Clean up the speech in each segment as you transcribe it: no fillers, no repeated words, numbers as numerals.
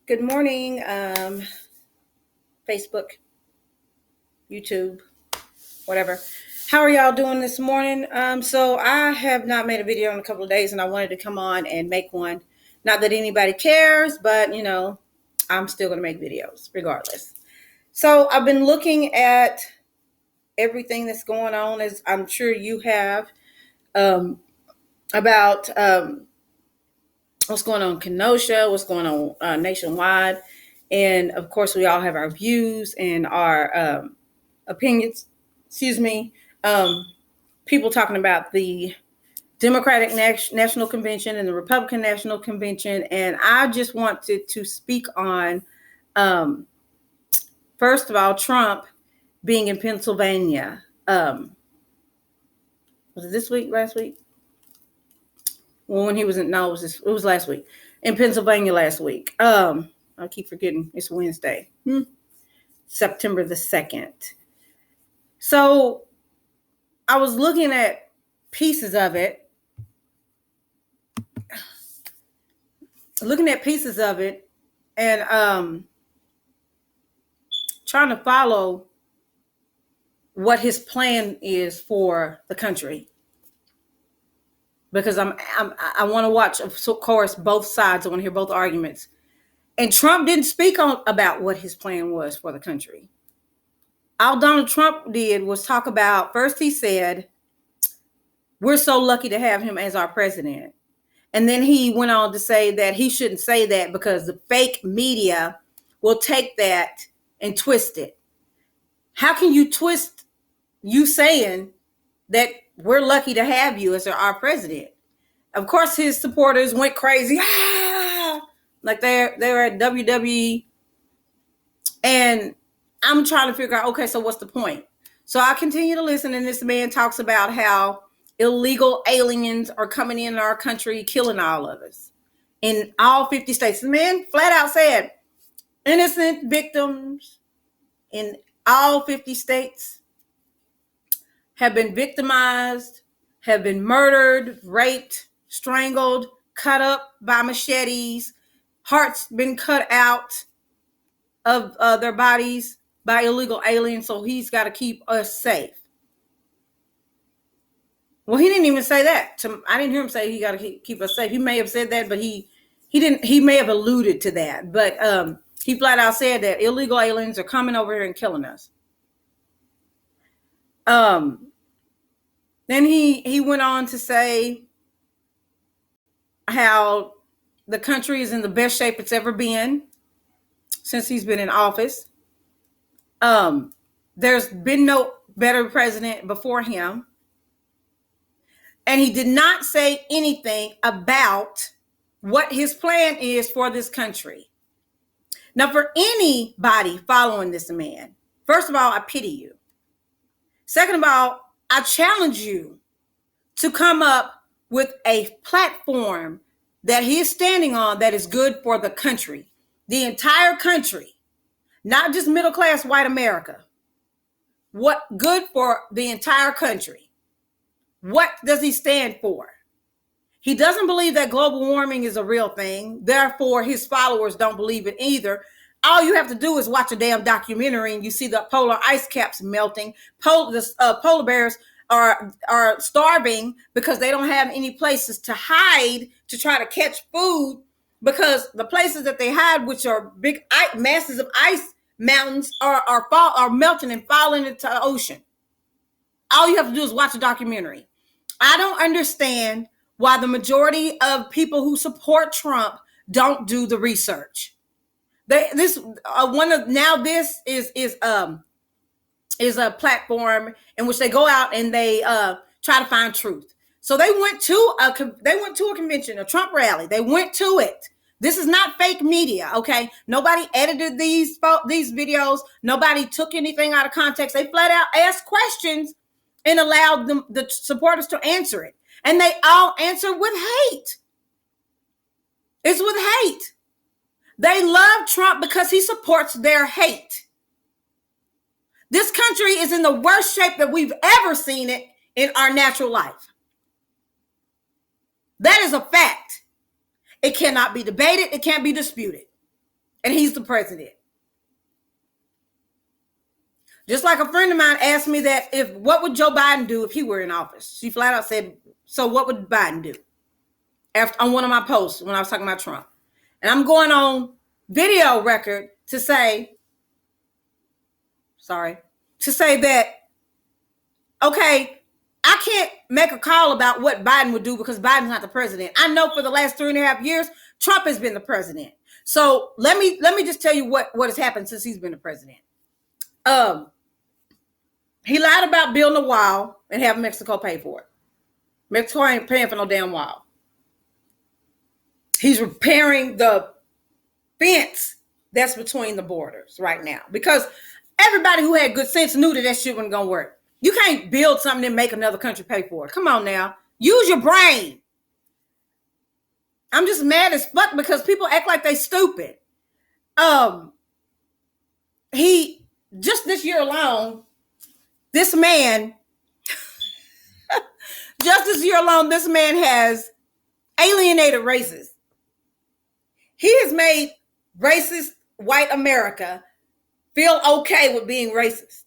Good morning, Facebook, YouTube, whatever. How are y'all doing this morning? So I have not made a video in a couple of days, and I wanted to come on and make one. Not that anybody cares, but I'm still going to make videos regardless. So I've been looking at everything that's going on, as I'm sure you have, about what's going on in Kenosha, what's going on nationwide. And of course, we all have our views and our opinions. Excuse me. People talking about the Democratic National Convention and the Republican National Convention. And I just wanted to speak on, first of all, Trump being in Pennsylvania. Was it this week, last week? Well, when he was it was last week in Pennsylvania last week. I keep forgetting it's Wednesday, September the 2nd. So I was looking at pieces of it, and trying to follow what his plan is for the country. Because I want to watch, of course, both sides. I want to hear both arguments. And Trump didn't speak about what his plan was for the country. All Donald Trump did was talk about, first he said, we're so lucky to have him as our president. And then he went on to say that he shouldn't say that because the fake media will take that and twist it. How can you twist you saying that we're lucky to have you as our president? Of course, his supporters went crazy. Like they're at WWE. And I'm trying to figure out, okay, so what's the point? So I continue to listen, and this man talks about how illegal aliens are coming in our country, killing all of us in all 50 states. The man flat out said innocent victims in all 50 states have been victimized, have been murdered, raped, strangled, cut up by machetes, hearts been cut out of their bodies by illegal aliens, so he's got to keep us safe. Well, he didn't even say that. I didn't hear him say he got to keep us safe. He may have said that, but he didn't. He may have alluded to that, but he flat out said that illegal aliens are coming over here and killing us. Then he went on to say how the country is in the best shape it's ever been since he's been in office. There's been no better president before him. And he did not say anything about what his plan is for this country. Now, for anybody following this man, first of all, I pity you. Second of all, I challenge you to come up with a platform that he is standing on that is good for the country, the entire country, not just middle-class white America. What good for the entire country? What does he stand for? He doesn't believe that global warming is a real thing. Therefore, his followers don't believe it either. All you have to do is watch a damn documentary and you see the polar ice caps melting. Polar bears are starving because they don't have any places to hide to try to catch food, because the places that they hide, which are big masses of ice mountains, are melting and falling into the ocean. All you have to do is watch a documentary. I don't understand why the majority of people who support Trump don't do the research. This is a platform in which they go out and they try to find truth. So they went to a convention, a Trump rally. They went to it. This is not fake media, okay? Nobody edited these videos. Nobody took anything out of context. They flat out asked questions and allowed the supporters to answer it. And they all answered with hate. It's with hate. They love Trump because he supports their hate. This country is in the worst shape that we've ever seen it in our natural life. That is a fact. It cannot be debated. It can't be disputed. and he's the president. Just like a friend of mine asked me that what would Joe Biden do if he were in office? She flat out said, so what would Biden do? On one of my posts when I was talking about Trump. And I'm going on video record to say that, okay, I can't make a call about what Biden would do because Biden's not the president. I know for the last 3.5 years, Trump has been the president. So let me just tell you what has happened since he's been the president. He lied about building a wall and having Mexico pay for it. Mexico ain't paying for no damn wall. He's repairing the fence that's between the borders right now because everybody who had good sense knew that shit wasn't going to work. You can't build something and make another country pay for it. Come on now. Use your brain. I'm just mad as fuck because people act like they stupid. He, just this year alone, this man has alienated races. He has made racist white America feel okay with being racist.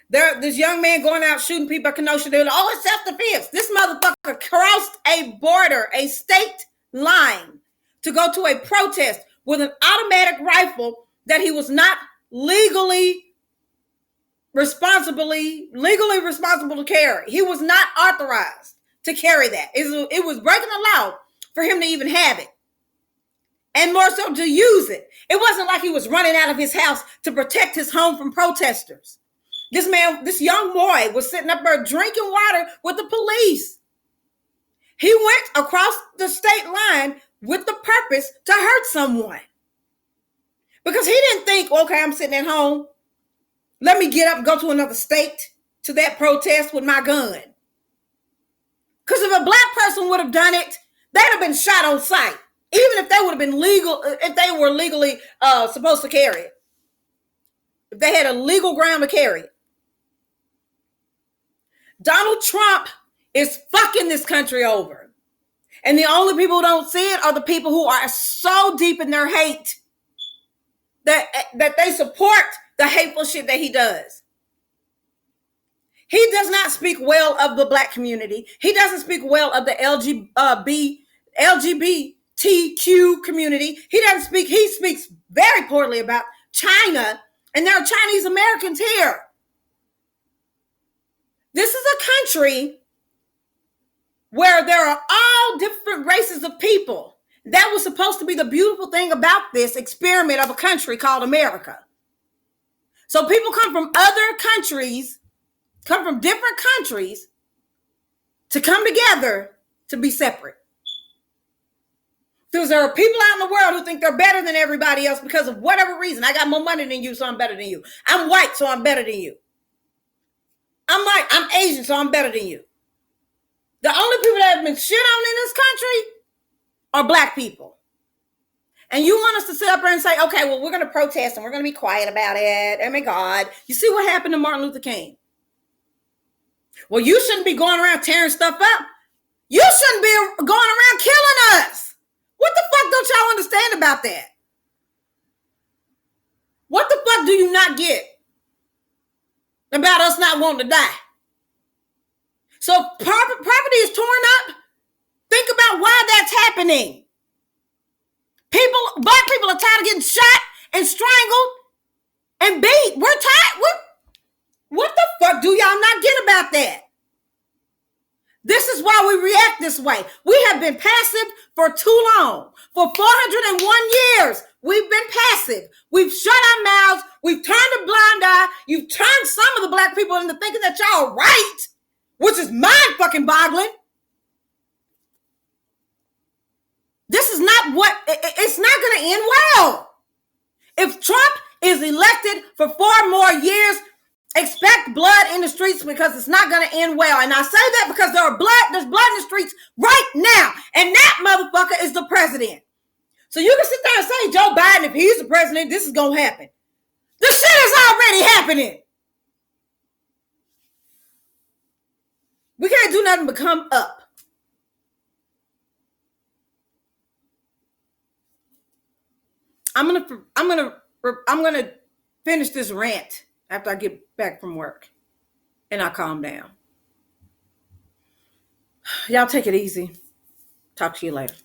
This young man going out shooting people at Kenosha, they're like, oh, it's self-defense. This motherfucker crossed a border, a state line, to go to a protest with an automatic rifle that he was not legally responsible to carry. He was not authorized to carry that. It was breaking the law for him to even have it. And more so to use it. It wasn't like he was running out of his house to protect his home from protesters. This young boy was sitting up there drinking water with the police. He went across the state line with the purpose to hurt someone. Because he didn't think, okay, I'm sitting at home. Let me get up and go to another state to that protest with my gun. Because if a black person would have done it, they'd have been shot on sight. Even if they would have been legal, if they were legally supposed to carry it. If they had a legal ground to carry it. Donald Trump is fucking this country over. And the only people who don't see it are the people who are so deep in their hate that they support the hateful shit that he does. He does not speak well of the black community. He doesn't speak well of the LGBTQ community. He speaks very poorly about China, and there are Chinese Americans here. This is a country where there are all different races of people. That was supposed to be the beautiful thing about this experiment of a country called America. So people come from other countries, come from different countries to come together to be separate. Because there are people out in the world who think they're better than everybody else because of whatever reason. I got more money than you, so I'm better than you. I'm white, so I'm better than you. I'm Asian, so I'm better than you. The only people that have been shit on in this country are black people. And you want us to sit up there and say, okay, well, we're going to protest and we're going to be quiet about it. Oh my God. You see what happened to Martin Luther King? Well, you shouldn't be going around tearing stuff up. You shouldn't be going around killing us. What the fuck don't y'all understand about that? What the fuck do you not get about us not wanting to die? So property is torn up. Think about why that's happening. Black people are tired of getting shot and strangled and beat. We're tired. What the fuck do y'all not get about that? This is why we react this way. We have been passive for too long. For 401 years, we've been passive. We've shut our mouths. We've turned a blind eye. You've turned some of the black people into thinking that y'all are right, which is mind fucking boggling. This is not it's not going to end well. If Trump is elected for 4 more years, expect blood in the streets because it's not going to end well. And I say that because there's blood in the streets right now. And that motherfucker is the president. So you can sit there and say, Joe Biden, if he's the president, this is going to happen. The shit is already happening. We can't do nothing but come up. I'm gonna finish this rant after I get back from work and I calm down. Y'all take it easy. Talk to you later.